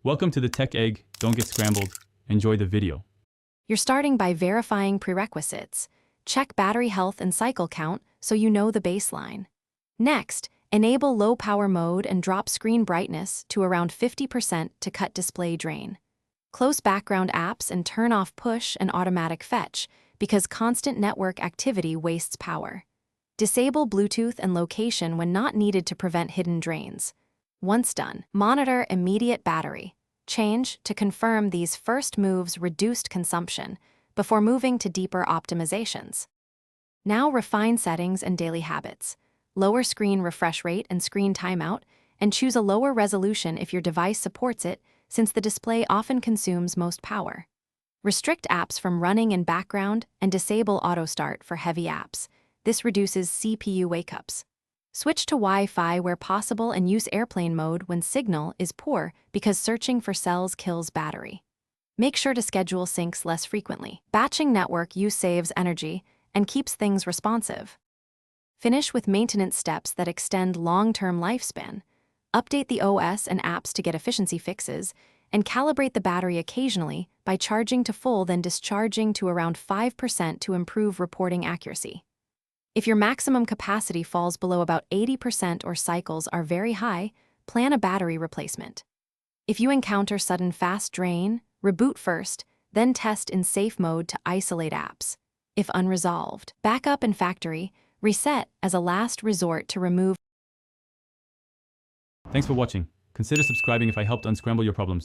Welcome to the Tech Egg. Don't get scrambled. Enjoy the video. You're starting by verifying prerequisites. Check battery health and cycle count so you know the baseline. Next, enable low power mode and drop screen brightness to around 50% to cut display drain. Close background apps and turn off push and automatic fetch because constant network activity wastes power. Disable Bluetooth and location when not needed to prevent hidden drains. Once done, monitor immediate battery. Change to confirm these first moves reduced consumption before moving to deeper optimizations. Now refine settings and daily habits. Lower screen refresh rate and screen timeout, and choose a lower resolution if your device supports it, since the display often consumes most power. Restrict apps from running in background and disable auto start for heavy apps. This reduces CPU wake-ups. Switch to Wi-Fi where possible and use airplane mode when signal is poor because searching for cells kills battery. Make sure to schedule syncs less frequently. Batching network use saves energy and keeps things responsive. Finish with maintenance steps that extend long-term lifespan. Update the OS and apps to get efficiency fixes, and calibrate the battery occasionally by charging to full then discharging to around 5% to improve reporting accuracy. If your maximum capacity falls below about 80% or cycles are very high, plan a battery replacement. If you encounter sudden fast drain, reboot first, then test in safe mode to isolate apps. If unresolved, backup in factory, reset as a last resort to remove. Thanks for watching. Consider subscribing if I helped unscramble your problems.